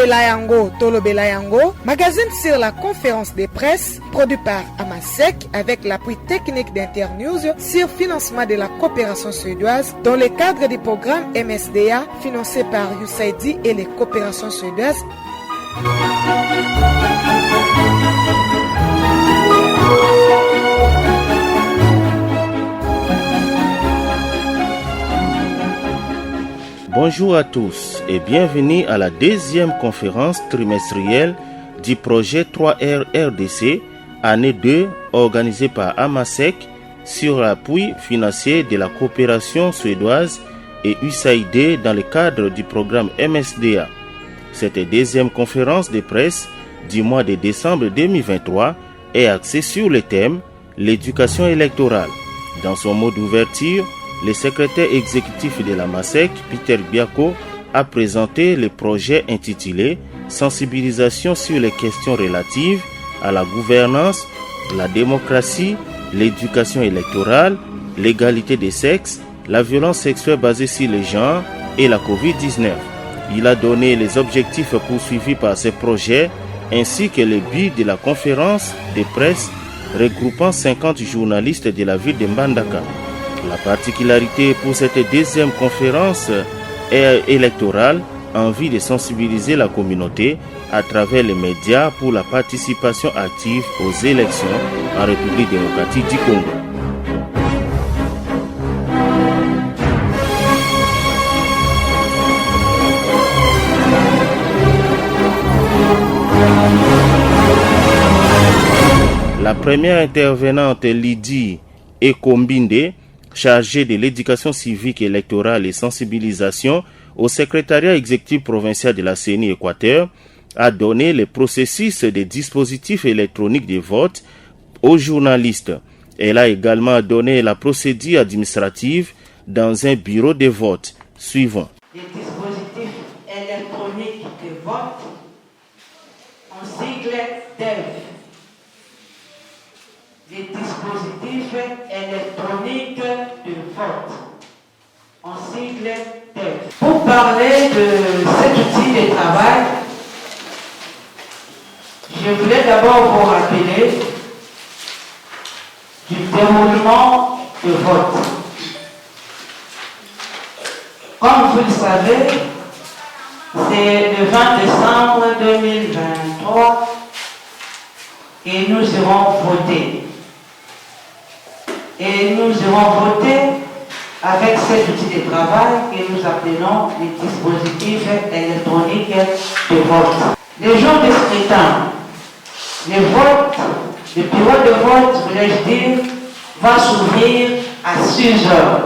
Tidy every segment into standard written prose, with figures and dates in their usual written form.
Belayango Tolo Belayango, magazine sur la conférence de presse, produit par Amasec avec l'appui technique d'Internews sur financement de la coopération suédoise dans le cadre du programme MSDA financé par USAID et les coopérations suédoises. Bonjour à tous et bienvenue à la deuxième conférence trimestrielle du projet 3R RDC, année 2, organisée par Amasec sur l'appui financier de la coopération suédoise et USAID dans le cadre du programme MSDA. Cette deuxième conférence de presse du mois de décembre 2023 est axée sur le thème « L'éducation électorale ». Dans son mot d'ouverture, le secrétaire exécutif de la MASEC, Peter Biako, a présenté le projet intitulé « Sensibilisation sur les questions relatives à la gouvernance, la démocratie, l'éducation électorale, l'égalité des sexes, la violence sexuelle basée sur le genre et la COVID-19 ». Il a donné les objectifs poursuivis par ce projet ainsi que le but de la conférence de presse regroupant 50 journalistes de la ville de Mbandaka. La particularité pour cette deuxième conférence électorale en vue de sensibiliser la communauté à travers les médias pour la participation active aux élections en République démocratique du Congo. La première intervenante, Lydie Ekombinde, chargée de l'éducation civique, électorale et sensibilisation au secrétariat exécutif provincial de la CENI Équateur, a donné le processus des dispositifs électroniques de vote aux journalistes. Elle a également donné la procédure administrative dans un bureau de vote. Suivons. Les dispositifs électroniques de vote en sigle DEV. Les dispositifs électroniques de vote en sigle DEV. Pour parler de cet outil de travail, je voulais d'abord vous rappeler du déroulement de vote. Comme vous le savez, c'est le 20 décembre 2023 et nous irons voter. Et nous irons voter avec cet outil de travail que nous appelons les dispositifs électroniques de vote. Les jours de scrutin, le vote, le bureau de vote, voulais-je dire, va s'ouvrir à 6 heures,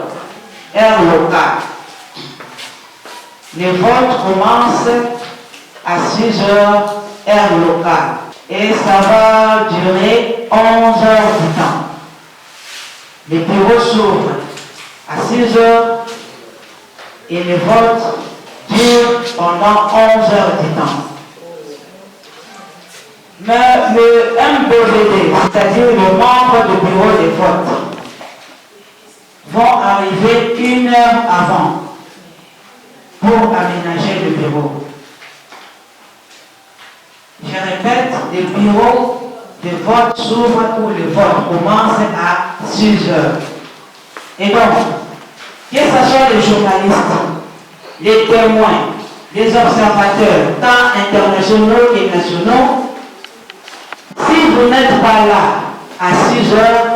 heure locale. Le vote commence à 6 heures, heure locale. Et ça va durer 11 heures du temps. Le bureau s'ouvre à 6 heures et le vote dure pendant 11 heures du temps. Mais le MBVD, c'est-à-dire le membre du bureau de vote, vont arriver 1 heure avant pour aménager le bureau. Je répète, le bureau de vote s'ouvre ou le vote commence à 6 heures. Et donc, que ce soit les journalistes, les témoins, les observateurs, tant internationaux que nationaux, si vous n'êtes pas là à 6 heures,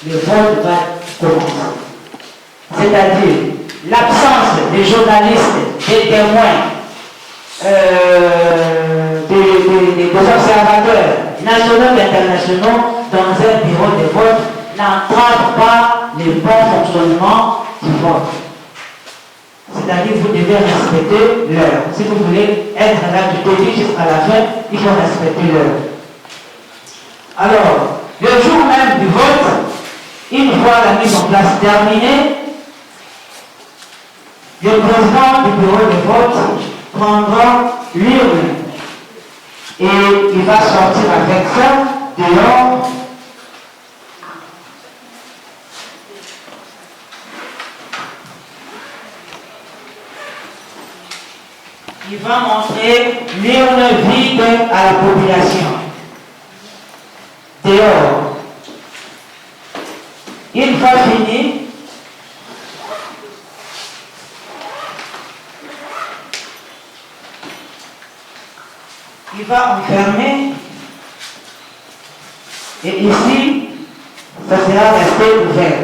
le vote va commencer. C'est-à-dire l'absence des journalistes, des témoins, des observateurs nationaux et internationaux dans un bureau de vote n'entrave pas le bon fonctionnement du vote. C'est-à-dire que vous devez respecter l'heure. Si vous voulez être là du début jusqu'à la fin, il faut respecter l'heure. Alors, le jour même du vote, une fois la mise en place terminée, le président du bureau de vote prendra l'urne et il va sortir avec ça dehors. il va montrer l'urne vide à la population. Dehors. Une fois fini, il va enfermer et ici, ça sera resté ouvert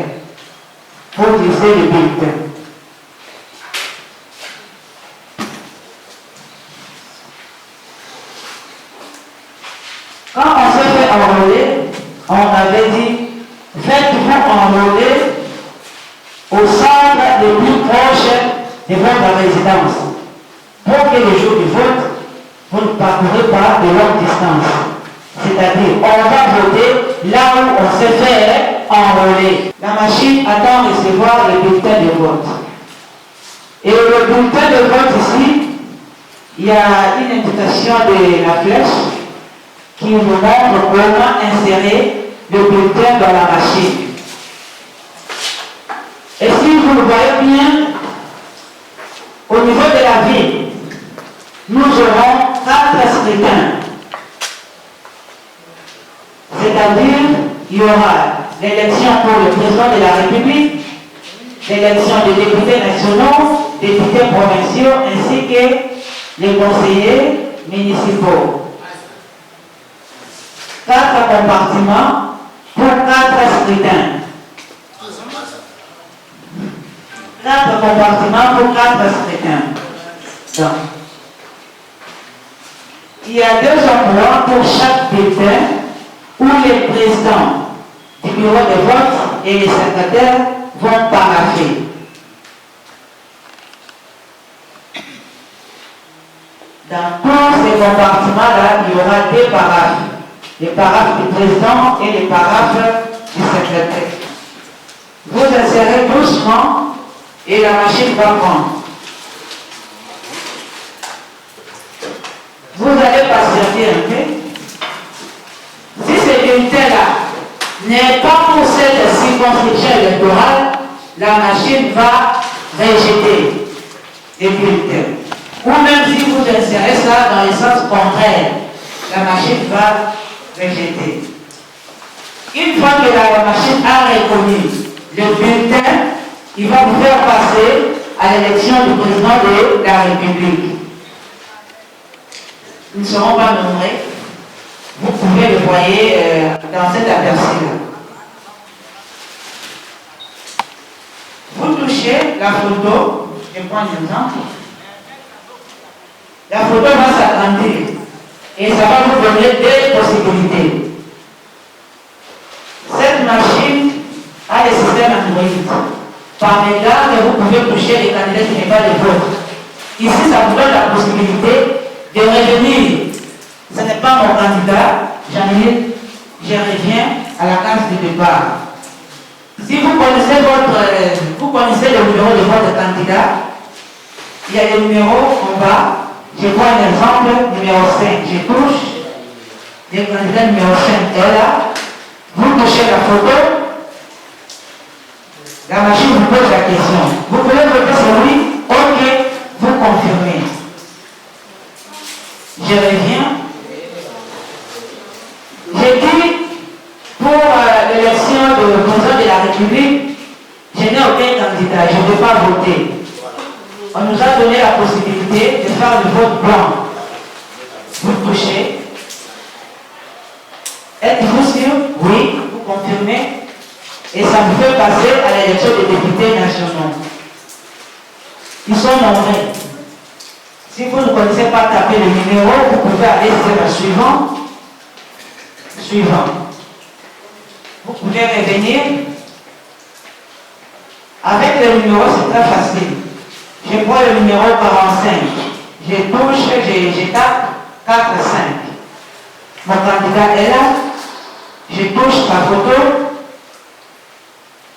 pour utiliser le bulletin. Quand on s'est fait enrôler, on avait dit, faites-vous enrôler au centre le plus proche de votre résidence pour que le jour du vote, vous ne parcourez pas de longue distance. C'est-à-dire, on va voter là où on s'est fait enrôler. La machine attend de recevoir le bulletin de vote. Et le bulletin de vote ici, il y a une indication de la flèche qui nous montre comment insérer le bulletin dans la machine. Et si vous le voyez bien, au niveau de la ville, nous aurons 4 scrutins. C'est-à-dire, il y aura l'élection pour le président de la République, l'élection des députés nationaux, députés provinciaux, ainsi que les conseillers municipaux. 4 compartiments pour 4 scrutins. 4 compartiments pour 4 scrutins. Donc, il y a 2 endroits pour chaque bulletin où les présidents du bureau de vote et les secrétaires vont parapher. Dans tous ces compartiments-là, il y aura 2 paraphes. Les paraphes du président et les paraphes du secrétaire. Vous insérez doucement et la machine va prendre. Vous allez patienter un peu. Si ce bulletin-là n'est pas pour cette circonscription électorale, la machine va rejeter les bulletins. Ou même si vous insérez ça dans le sens contraire, la machine va rejeter. Une fois que la machine a reconnu le bulletin, il va vous faire passer à l'élection du président de la République. Ils ne seront pas nombreux. Vous pouvez le voir dans cet aperçu-là. Vous touchez la photo, je prends un exemple. La photo va s'agrandir et ça va vous donner 2 possibilités. Cette machine a le système Android. Par mégarde, vous pouvez toucher les candidats qui n'est pas le vôtre. Ici, ça vous donne la possibilité de revenir. Ce n'est pas mon candidat, je reviens à la case de départ. Si vous connaissez le numéro de votre candidat, il y a le numéro en bas. Je prends un exemple, numéro 5. Je touche, le candidat numéro 5 est là. Vous touchez la photo, la machine vous pose la question. Vous pouvez voter sur lui, ok, vous confirmez. Je reviens. J'ai dit, pour l'élection de président de la République, je n'ai aucun candidat, je ne peux pas voter. On nous a donné la possibilité de faire le vote blanc. Vous touchez. Êtes-vous sûr? Oui, vous confirmez. Et ça vous fait passer à l'élection des députés nationaux. Ils sont nombreux. Si vous ne connaissez pas taper le numéro, vous pouvez aller sur le suivant. Vous pouvez revenir. Avec le numéro, c'est très facile. Je prends le numéro 45. Je touche, je tape 4, 5. Mon candidat est là. Je touche ma photo.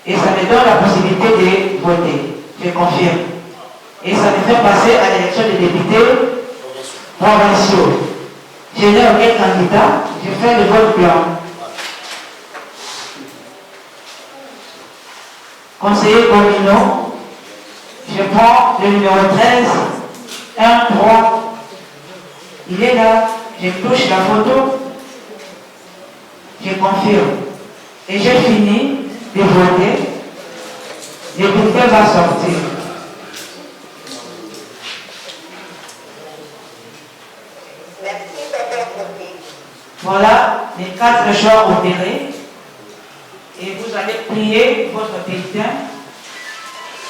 Et ça me donne la possibilité de voter. Je confirme. Et ça me fait passer à l'élection des députés provinciaux. Je n'ai aucun candidat, je fais le vote blanc. Conseiller communaux, je prends le numéro 13, 1, 3, Il est là, je touche la photo, je confirme. Et j'ai fini de voter. Le bulletin va sortir. Voilà les 4 choix opérés. Et vous allez plier votre bulletin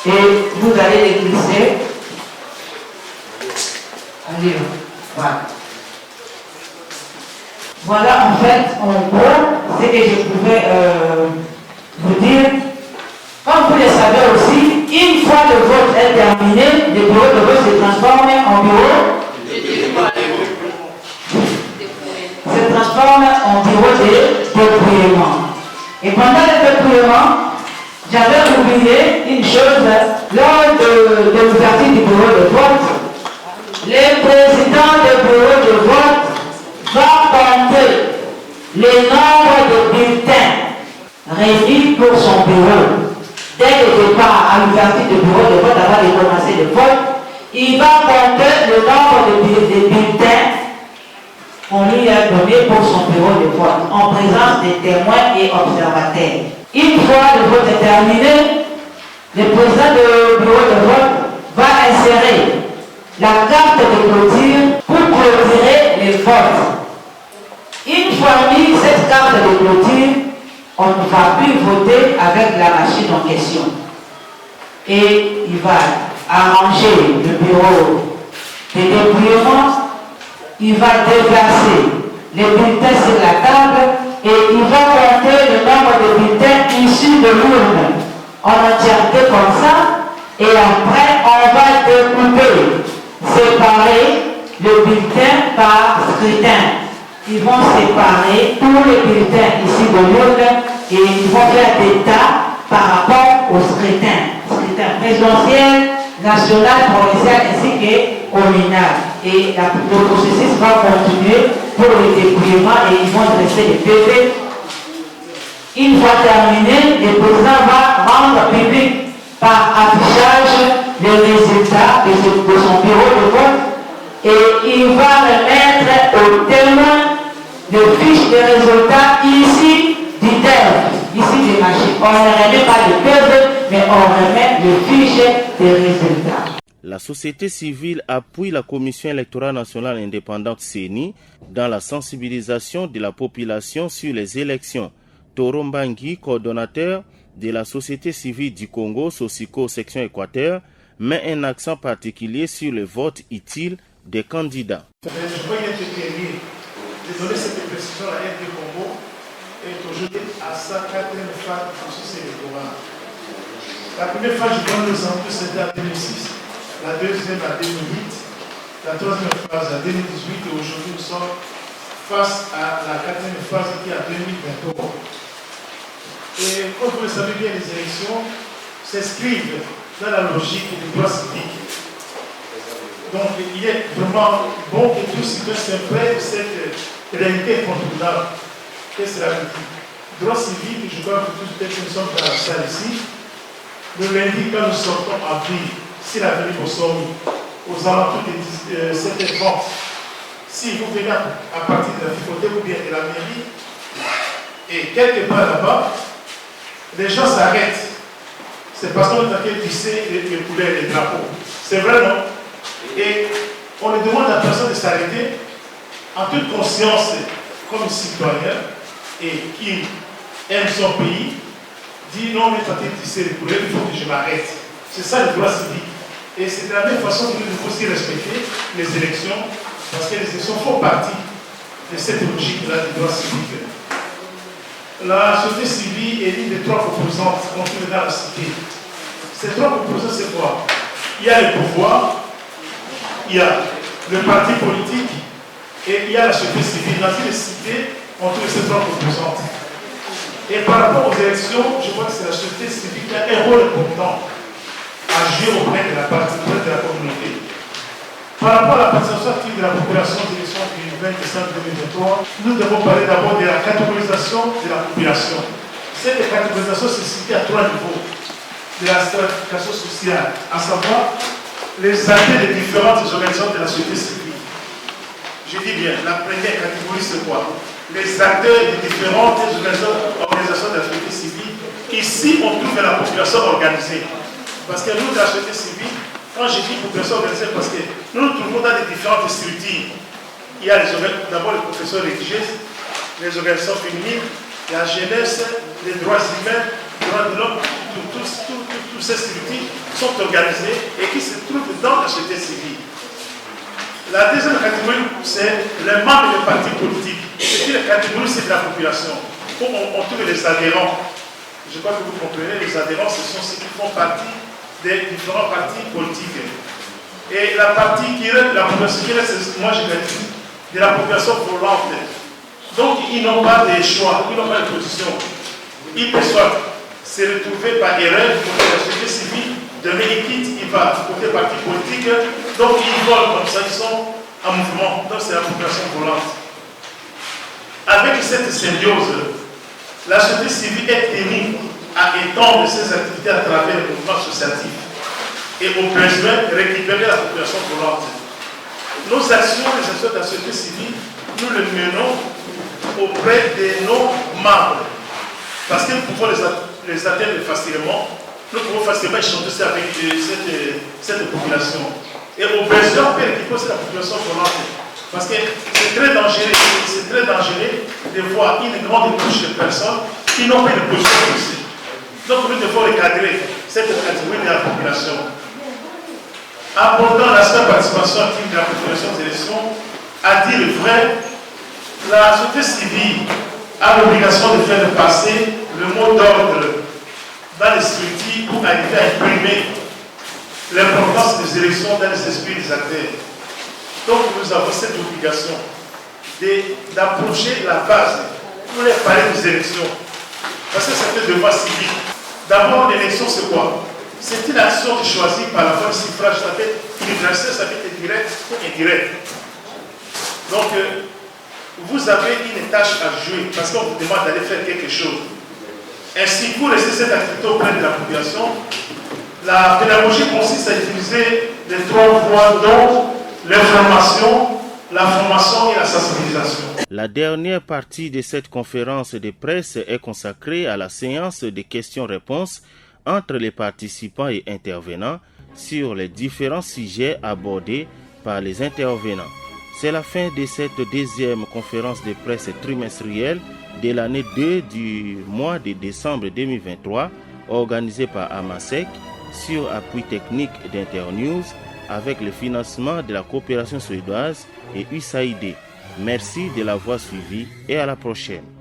et vous allez les glisser. Allez, voilà. Voilà en fait, en gros, ce que je pouvais vous dire. Comme vous le savez aussi, une fois le vote est terminé, le bureau de vote se transforme en bureau. Se transforme en bureau de dépouillement. Et pendant le dépouillement, j'avais oublié une chose. Lors de l'ouverture du bureau de vote, le président du bureau de vote va compter le nombre de bulletins réunis pour son bureau. Dès le départ à l'ouverture du bureau de vote, avant de commencer le vote, il va compter le nombre de bulletins qu'on lui a donné pour son bureau de vote, en présence des témoins et observateurs. Une fois le vote est terminé, le président du bureau de vote va insérer la carte de clôture pour clôturer les votes. Une fois mis cette carte de clôture, on ne va plus voter avec la machine en question. Et il va arranger le bureau de dépouillement, il va déplacer les bulletins sur la table et il va compter le nombre de bulletins issus de l'urne en entièreté comme ça. Et après, on va découper, séparer le bulletin par scrutin. Ils vont séparer tous les bulletins ici de l'urne et ils vont faire des tas par rapport au scrutin présidentiel, national, provincial ainsi qu'au communal. Et le processus va continuer pour le dépouillement et ils vont dresser les PV. Une fois terminé, le président va rendre public par affichage les résultats de son bureau de vote et il va remettre aux témoins le fiche de résultats ici du DEV, ici des machines. On ne remet pas le PV, mais on remet le fiche des résultats. La société civile appuie la Commission électorale nationale indépendante CENI dans la sensibilisation de la population sur les élections. Toro Mbangi, coordonnateur de la société civile du Congo, Sosico, section Équateur, met un accent particulier sur le vote utile des candidats. Je voyais de donner cette précision à RD Congo est aujourd'hui à sa 4e phase du processus électoral. La première phase, je donne l'exemple, c'était en 2006, la deuxième en 2008, la troisième phase en 2018 et aujourd'hui nous sommes face à la 4e phase qui est en 2023. Et comme vous le savez bien, les élections s'inscrivent dans la logique du droit civique. Donc il est vraiment bon que tous citoyens s'imprègnent de cette réalité incontournable. Qu'est-ce que cela veut dire? Droit civique, je crois que tous nous sommes dans la salle ici. Le lundi, quand nous sortons en ville, si la ville vous sort aux alentours de 7h30, si vous venez à partir de la Ficoté ou bien de la mairie, et quelque part là-bas, les gens s'arrêtent. C'est parce qu'on est en train de tisser les couleurs, les drapeaux. C'est vrai, non? Et on ne demande à personne de s'arrêter en toute conscience, comme citoyen, et qui aime son pays, dit non, on est en train de tisser les couleurs, il faut que je m'arrête. C'est ça le droit civique. Et c'est de la même façon que nous devons aussi respecter les élections, parce que les élections font partie de cette logique-là du droit civique. La société civile est l'une des 3 composantes qu'on trouve dans la cité. Ces 3 composantes, c'est quoi? Il y a le pouvoir, il y a le parti politique et il y a la société civile. Dans une cité, on trouve ces 3 composantes. Et par rapport aux élections, je crois que c'est la société civile qui a un rôle important à jouer auprès de la communauté. Par rapport à la participation active de la population aux élections du 20 décembre 2023, nous devons parler d'abord de la catégorisation de la population. Cette catégorisation se situe à 3 niveaux de la stratification sociale, à savoir les aspects des différentes organisations de la société civile. Je dis bien, la première catégorie, c'est quoi? Les acteurs des différentes organisations de la société civile. Ici, on trouve la population organisée. Parce que nous, de la société civile, quand je dis population organisée, parce que nous nous trouvons dans des différentes structures. Il y a d'abord les professeurs religieux, les organisations féminines, la jeunesse, les droits humains, les droits de l'homme, toutes ces structures sont organisées et qui se trouvent dans la société civile. La deuxième catégorie, c'est les membres des partis politiques. C'est une catégorie, c'est de la population. On trouve les adhérents. Je crois que vous comprenez, les adhérents, ce sont ceux qui font partie des différents partis politiques. Et la partie qui reste, la population qui reste, moi je l'ai dit, de la population volante. Donc ils n'ont pas de choix, ils n'ont pas de position. Ils peuvent soit se retrouver par erreur pour la société civile, demain ils quittent, ils vont côté parti politique, donc ils volent comme ça, ils sont en mouvement. Donc c'est la population volante. Avec cette symbiose, la société civile est tenue à étendre ses activités à travers le mouvement associatif et au besoin de récupérer la population volante. Nos actions, les actions de la société civile, nous les menons auprès de nos membres. Parce que nous pouvons les atteindre facilement. Nous pouvons facilement échanger avec cette population. Et au besoin, on peut récupérer aussi la population volante. Parce que c'est très dangereux de voir une grande couche de personnes qui n'ont pas de position ici. Donc nous devons recadrer cette catégorie de la population. Abordant l'aspect participation active de la population aux élections, à dire le vrai, la société civile a l'obligation de faire passer le mot d'ordre dans les structures pour arriver à imprimer l'importance des élections dans les esprits des acteurs. Donc nous avons cette obligation d'approcher la base pour les parler des élections. Parce que c'est un devoir civique. D'abord, l'élection, c'est quoi? C'est une action choisie par la voie de suffrage. Ça peut être universel, ça peut être direct ou indirect. Donc, vous avez une tâche à jouer parce qu'on vous demande d'aller faire quelque chose. Ainsi, pour laisser cette activité auprès de la population, la pédagogie consiste à utiliser les trois voies, dont l'information, la formation et la sensibilisation. La dernière partie de cette conférence de presse est consacrée à la séance de questions-réponses entre les participants et intervenants sur les différents sujets abordés par les intervenants. C'est la fin de cette deuxième conférence de presse trimestrielle de l'année 2 du mois de décembre 2023, organisée par AMASEC sur appui technique d'Internews avec le financement de la coopération suédoise et USAID. Merci de l'avoir suivi et à la prochaine.